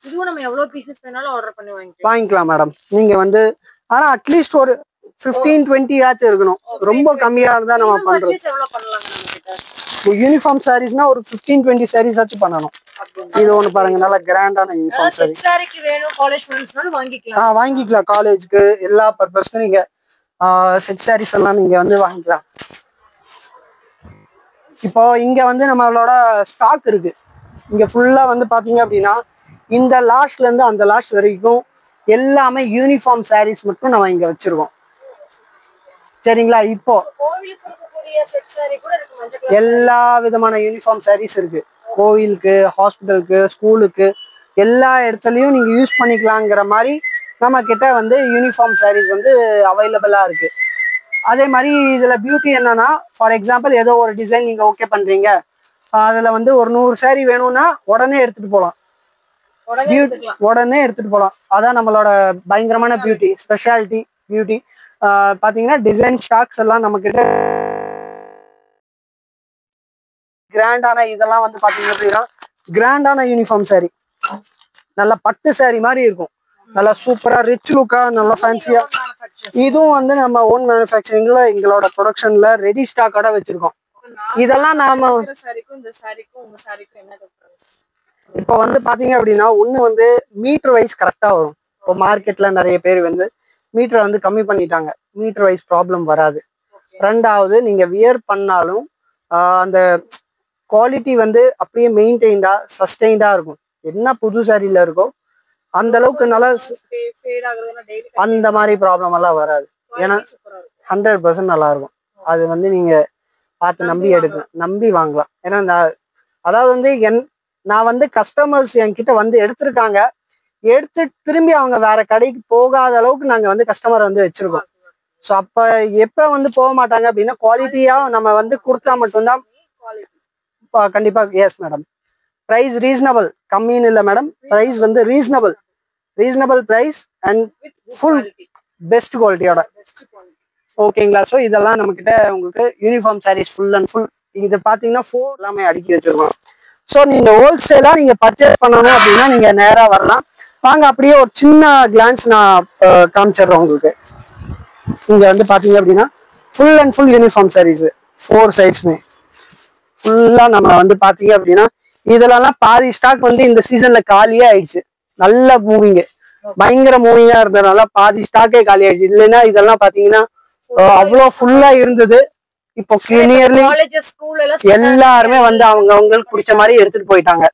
S2: இதுவும் நம்ம எவ்வளவு பீசஸ் வேணாலும் ஆர்டர் பண்ணி
S3: வாங்கிக்கலாம் மேடம். நீங்க வந்து ஆனா அட்லீஸ்ட் ஒரு 15-20 ஆச்சும் இருக்கணும். ரொம்ப கம்மியா இருந்தா நம்ம பண்றோம். யூனிஃபார்ம் சாரீஸ்னா ஒரு 15-20 சாரீஸ் ஆச்சும் பண்ணணும். இது ஒண்ணு பாருங்க, நல்லா கிராண்டான யூனிஃபார்ம் சாரீ.
S2: சாரிக்கு வேணும், காலேஜ் ஸ்டூடண்ட்ஸ்னாலும் வாங்கிக்கலாம்.
S3: வாங்கிக்கலாம். காலேஜ்க்கு எல்லா பர்பஸ்க்கும் நீங்க செட் சாரீஸ் எல்லாம் நீங்க வந்து வாங்கிக்கலாம். இப்போ இங்க வந்து நம்மளோட ஸ்டாக் இருக்கு. இங்க ஃபுல்லா வந்து பாத்தீங்க அப்படின்னா இந்த லாஸ்ட்ல இருந்து அந்த லாஸ்ட் வரைக்கும் எல்லாமே யூனிஃபார்ம் சாரீஸ் மட்டும் நம்ம இங்க வச்சிருக்கோம். சரிங்களா? இப்போ எல்லா விதமான யூனிஃபார்ம் சாரீஸ் இருக்கு. கோயிலுக்கு, ஹாஸ்பிட்டலுக்கு, ஸ்கூலுக்கு எல்லா இடத்துலயும் நீங்க யூஸ் பண்ணிக்கலாங்கிற மாதிரி நம்ம கிட்ட வந்து யூனிஃபார்ம் சாரீஸ் வந்து அவைலபிளா இருக்கு. அதே மாதிரி இதுல பியூட்டி என்னன்னா, ஃபார் எக்ஸாம்பிள் ஏதோ ஒரு டிசைன் நீங்க ஓகே பண்றீங்க, அதுல வந்து ஒரு 100 சாரீ வேணும்னா உடனே எடுத்துட்டு போகலாம். உடனே எடுத்துட்டு போகலாம். அதான் நம்மளோட பயங்கரமான பியூட்டி, ஸ்பெஷாலிட்டி பியூட்டி. பாத்தீங்கன்னா டிசைன் ஸ்டாக்ஸ் எல்லாம் நம்ம கிட்ட கிராண்டான இதெல்லாம் வந்து பாத்தீங்க அப்படின்னா கிராண்டான யூனிஃபார்ம் சாரீ, நல்ல பட்டு சாரீ மாதிரி இருக்கும். நல்லா சூப்பரா ரிச் லுக்கா, நல்லா ஃபேன்சியா. இதுவும் வந்து நம்ம ஓன் மேனுஃபேக்சரிங்ல எங்களோட ப்ரொடக்ஷன்ல ரெடி ஸ்டாக்கோட வச்சிருக்கோம். இதெல்லாம் நாம இப்போ வந்து பாத்தீங்க அப்படின்னா ஒண்ணு வந்து மீட்டர் வைஸ் கரெக்டா வரும். இப்போ மார்க்கெட்ல நிறைய பேர் வந்து மீட்டர் வந்து கம்மி பண்ணிட்டாங்க, மீட்டர் வைஸ் ப்ராப்ளம் வராது. ரெண்டாவது நீங்க வியர் பண்ணாலும் அந்த குவாலிட்டி வந்து அப்படியே மெயின்டைன்டா சஸ்டெயின்டா இருக்கும். என்ன புது சாரியில இருக்கோ அந்த அளவுக்கு நல்லா அந்த மாதிரி ப்ராப்ளம் எல்லாம் வராது. ஏன்னா 100% நல்லா இருக்கும். அது வந்து நீங்க பார்த்து நம்பி எடுக்கலாம், நம்பி வாங்கலாம். ஏன்னா அதாவது வந்து நான் வந்து கஸ்டமர்ஸ் என்கிட்ட வந்து எடுத்திருக்காங்க, எடுத்து திரும்பி அவங்க வேற கடைக்கு போகாத அளவுக்கு நாங்க வந்து கஸ்டமர் வந்து வச்சிருக்கோம். ஸோ அப்ப எப்ப வந்து போக மாட்டாங்க அப்படின்னா குவாலிட்டியா நம்ம வந்து கொடுத்தா மட்டும்தான். கண்டிப்பா எஸ் மேடம். பிரைஸ் ரீசனபிள், கம்மின்னு இல்லை மேடம். பிரைஸ் வந்து reasonable price and full best குவாலிட்டியோட. ஓகேங்களா? ஸோ இதெல்லாம் நம்ம கிட்ட உங்களுக்கு uniform saris full and full இது பாத்தீங்கன்னா 4 எல்லாமே அடுக்கி வச்சிருக்கோம். ஸோ நீங்க ஹோல்சேலா நீங்க பர்ச்சேஸ் பண்ணணும் அப்படின்னா நீங்க நேரா வரலாம். வாங்க, அப்படியே ஒரு சின்ன கிளான்ஸ் நான் காமிச்சிடுறேன் உங்களுக்கு. இங்க வந்து பாத்தீங்க அப்படின்னா full and full uniform saris 4 சைட்ஸ்மே ஃபுல்லா நம்ம வந்து பாத்தீங்க அப்படின்னா இதெல்லாம் பாதி ஸ்டாக் வந்து இந்த சீசன்ல காலியே ஆயிடுச்சு. நல்ல மூவிங், பயங்கர மூவிங்கா இருந்ததுனால பாதி ஸ்டாக்கே காலி ஆயிடுச்சு. இல்லைன்னா இதெல்லாம் பாத்தீங்கன்னா அவ்வளோ ஃபுல்லா இருந்தது. இப்போ நியர்லி எல்லாருமே வந்து அவங்களுக்கு பிடிச்ச மாதிரி எடுத்துட்டு போயிட்டாங்க.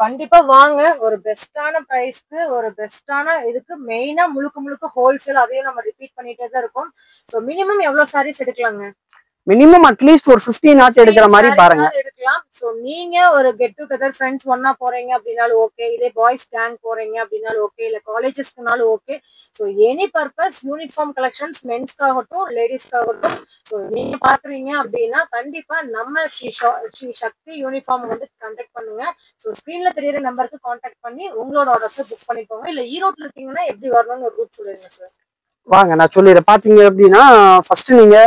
S2: கண்டிப்பா வாங்க, ஒரு பெஸ்டான பிரைஸ்க்கு ஒரு பெஸ்டான இதுக்கு மெயினா முழுக்க ஹோல்சேல். அதையும் நம்ம ரிப்பீட் பண்ணிட்டே தான் இருக்கோம். ஸோ மினிமம் எவ்வளவு சாரீஸ் எடுக்கலாங்க?
S3: மினிமம் அட்லீஸ்ட் ஒரு 15 ஆச்சு எடுக்கிற மாதிரி பாருங்க.
S2: எடுக்கலாம். ஸோ நீங்க ஒரு கெட் டுகெதர் ஃப்ரெண்ட்ஸ் ஒன்னா போறீங்க அப்படின்னாலும் ஓகே, இதே பாய்ஸ் கேங் போறீங்க அப்படின்னாலும் ஓகே, இல்ல காலேஜஸ்க்குனாலும் okay. So any purpose uniform collections மென்ஸ்க்காகட்டும் லேடிஸ்க்காகட்டும் ஸோ நீங்க பாக்குறீங்க அப்படின்னா கண்டிப்பா நம்ம ஸ்ரீ சக்தி யூனிஃபார்ம் வந்து கான்டாக்ட் பண்ணுங்க. ஸோ ஸ்கிரீன்ல தெரியற நம்பருக்கு கான்டாக்ட் பண்ணி உங்களோட ஆர்டர்ஸ் புக் பண்ணிக்கோங்க. இல்ல ஈரோட்ல இருக்கீங்கன்னா எப்படி வரணும்னு ஒரு ரூட் சொல்லுங்க சார்.
S3: வாங்க நான் சொல்லிடுறேன். பாத்தீங்க அப்படின்னா ஃபர்ஸ்ட் நீங்க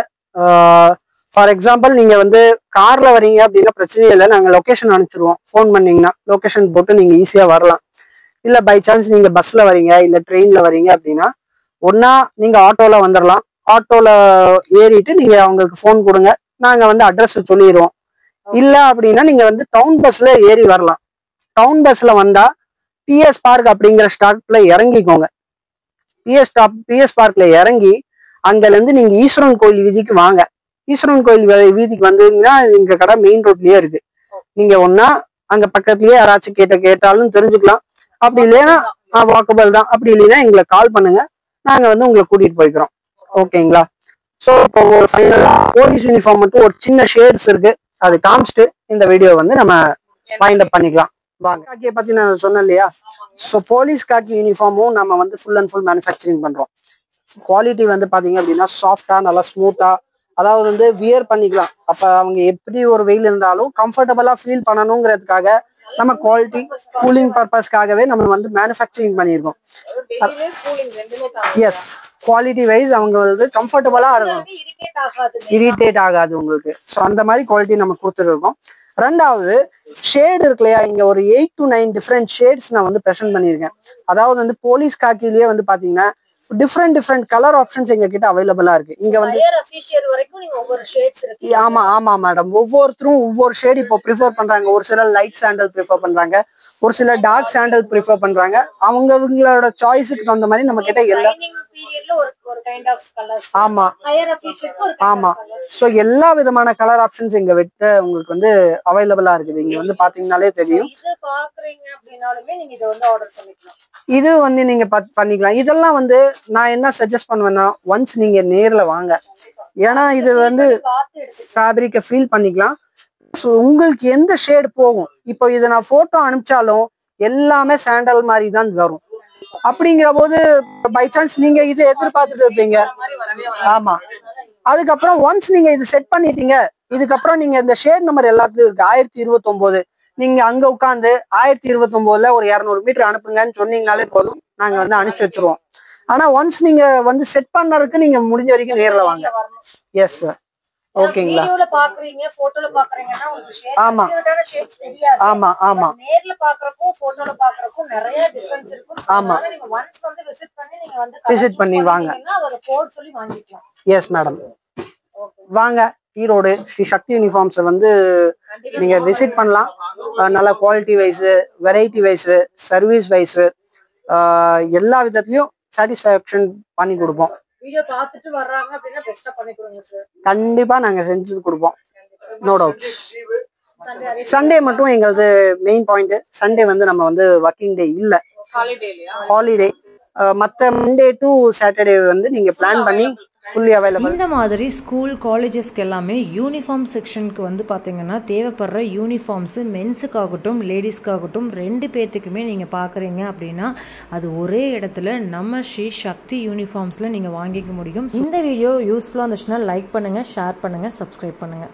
S3: ஃபார் எக்ஸாம்பிள் நீங்க வந்து கார்ல வரீங்க அப்படின்னா பிரச்சனையே இல்லை, நாங்க லொகேஷன் அனுப்பிச்சிருவோம். ஃபோன் பண்ணீங்கன்னா லொகேஷன் போட்டு நீங்க ஈஸியா வரலாம். இல்ல பை சான்ஸ் நீங்க பஸ்ல வரீங்க இல்ல ட்ரெயின்ல வரீங்க அப்படின்னா ஒன்னா நீங்க ஆட்டோல வந்துடலாம். ஆட்டோல ஏறிட்டு நீங்க அவங்களுக்கு ஃபோன் கொடுங்க, நாங்க வந்து அட்ரஸ் சொல்லிடுவோம். இல்ல அப்படின்னா நீங்க வந்து டவுன் பஸ்ல ஏறி வரலாம். டவுன் பஸ்ல வந்தா பிஎஸ் பார்க் அப்படிங்கிற ஸ்டாப்ல இறங்கிக்கோங்க. பிஎஸ் பார்க்ல இறங்கி அங்கல இருந்து நீங்க ஈஸ்வரன் கோயில் வீதிக்கு வாங்க. ஈஸ்வரன் கோயில் வீதிக்கு வந்தீங்கன்னா எங்க கடை மெயின் ரோட்லயே இருக்கு. நீங்க ஒன்னா அங்க பக்கத்துலயே யாராச்சும் கேட்டாலும் தெரிஞ்சுக்கலாம். அப்படி இல்லைன்னா வாக்கபிள் தான். அப்படி இல்லைன்னா எங்களை கால் பண்ணுங்க, நாங்க வந்து உங்களை கூட்டிட்டு போய்க்கிறோம். ஓகேங்களா? ஸோ இப்போ ஒரு ஃபைனலா போலீஸ் யூனிஃபார்ம் மட்டும் ஒரு சின்ன ஷேட்ஸ் இருக்கு, அது காமிச்சிட்டு இந்த வீடியோ வந்து நம்ம வைண்ட் அப் பண்ணிக்கலாம் வாங்க. காக்கியை பத்தி நான் சொன்னேன் இல்லையா, ஸோ போலீஸ் காக்கி யூனிஃபார்மும் நம்ம வந்து ஃபுல் அண்ட் ஃபுல் மேனுஃபேக்சரிங் பண்றோம். குவாலிட்டி வந்து பாத்தீங்க அப்படின்னா சாஃப்டா நல்லா ஸ்மூத்தா, அதாவது வந்து வியர் பண்ணிக்கலாம். அப்ப அவங்க எப்படி ஒரு வெயில் இருந்தாலும் கம்ஃபர்டபுளா ஃபீல் பண்ணணுங்கிறதுக்காக நம்ம குவாலிட்டி கூலிங் பர்பஸ்க்காகவே நம்ம வந்து மேனுஃபேக்சரிங் பண்ணியிருக்கோம். எஸ், குவாலிட்டி வைஸ் அவங்க வந்து கம்ஃபர்டபுளா இருக்கும், இரிட்டேட் ஆகாது உங்களுக்கு. ஸோ அந்த மாதிரி குவாலிட்டி நம்ம கொடுத்துருக்கோம். ரெண்டாவது ஷேட் இருக்கு இல்லையா, இங்க ஒரு 8 to 9 டிஃப்ரெண்ட் ஷேட்ஸ் நான் வந்து ப்ரெசென்ட் பண்ணியிருக்கேன். அதாவது வந்து போலீஸ் காக்கிலேயே வந்து பாத்தீங்கன்னா டிஃப்ரெண்ட் கலர் ஆப்ஷன்ஸ் எங்க கிட்ட அவைலபிளா இருக்கு. இங்க வந்து ஆமா ஆமா மேடம், ஒவ்வொருத்தரும் ஒவ்வொரு ஷேட் இப்போ ப்ரிஃபர் பண்றாங்க. ஒரு சிலர் லைட் சாண்டல் ப்ரிஃபர் பண்றாங்க, ஒரு சிலர் டார்க் சாண்டல் ப்ரிஃபர் பண்றாங்க. அவங்களோட சாய்ஸுக்கு தகுந்த மாதிரி நம்ம கிட்ட எல்லா ஆமா ஆமா சோ எல்லா விதமான கலர் ஆப்ஷன்ஸ் எங்க கிட்ட உங்களுக்கு வந்து அவைலபிளா இருக்குது. இங்க வந்து பாத்தீங்கன்னாலே தெரியும். இது வந்து நீங்க பண்ணிக்கலாம். இதெல்லாம் வந்து நான் என்ன சஜஸ்ட் பண்ணுவேன்னா, ஒன்ஸ் நீங்க நேர்ல வாங்க, ஏன்னா இது வந்து ஃபேப்ரிக்கை ஃபீல் பண்ணிக்கலாம். ஸோ உங்களுக்கு எந்த ஷேட் போகும், இப்போ இதை நான் போட்டோ அனுப்பிச்சாலும் எல்லாமே சாண்டல் மாதிரி தான் வரும். அப்படிங்கிற போது பை சான்ஸ் நீங்க இதை எதிர்பார்த்துட்டு இருப்பீங்க. ஆமா, அதுக்கப்புறம் ஒன்ஸ் நீங்க இது செட் பண்ணிட்டீங்க, இதுக்கப்புறம் நீங்க இந்த ஷேட் நம்பர் எல்லாத்துலயும் இருக்கு 1029. நீங்க அங்க உட்காந்து 1029ல ஒரு 200 மீட்டர் அனுப்புங்கன்னு சொன்னீங்கனாலே போதும், நாங்க வந்து அனுப்பிச்சு வச்சிருவோம். ஆனா ஒன்ஸ் நீங்க வந்து செட் பண்ணறதுக்கு நீங்க முடிஞ்ச வரைக்கும் நேர்ல வாங்க. எஸ் சார், ஓகேங்களா? ஆமா ஆமா ஆமா ஆமா விசிட் பண்ணி வாங்க. எஸ் மேடம், வாங்க. ஈரோடு ஸ்ரீ சக்தி யூனிஃபார்ம்ஸை வந்து நீங்க விசிட் பண்ணலாம். நல்ல quality wise, variety wise, service wise எல்லா விதத்துலயும் சாட்டிஸ்ஃபேக்ஷன் பண்ணி கொடுப்போம்.
S2: வீடியோ பார்த்துட்டு வர்றாங்க அப்படின்னா பெஸ்டா பண்ணி கொடுங்க சார்.
S3: கண்டிப்பா நாங்க செஞ்சு கொடுப்போம், நோ டவுட். சண்டே மட்டும் எங்களது மெயின் பாயிண்ட். சண்டே வந்து நம்ம வந்து ஒர்க்கிங் டே இல்ல, ஹாலிடே. மற்ற மண்டே டு சாட்டர்டே வந்து நீங்க பிளான் பண்ணி ஃபுல்லி அவைலபிள்.
S1: இந்த மாதிரி ஸ்கூல் காலேஜஸ்க்கு எல்லாமே யூனிஃபார்ம் செக்ஷனுக்கு வந்து பார்த்தீங்கன்னா தேவைப்படுற யூனிஃபார்ம்ஸு மென்ஸுக்காகட்டும் லேடிஸ்க்காகட்டும் 2 பேர்த்துக்குமே நீங்கள் பார்க்குறீங்க அப்படின்னா அது ஒரே இடத்துல நம்ம ஸ்ரீ சக்தி யூனிஃபார்ம்ஸில் நீங்கள் வாங்கிக்க முடியும். இந்த வீடியோ யூஸ்ஃபுல்லாக இருந்துச்சுன்னா லைக் பண்ணுங்கள், ஷேர் பண்ணுங்கள், சப்ஸ்கிரைப் பண்ணுங்கள்.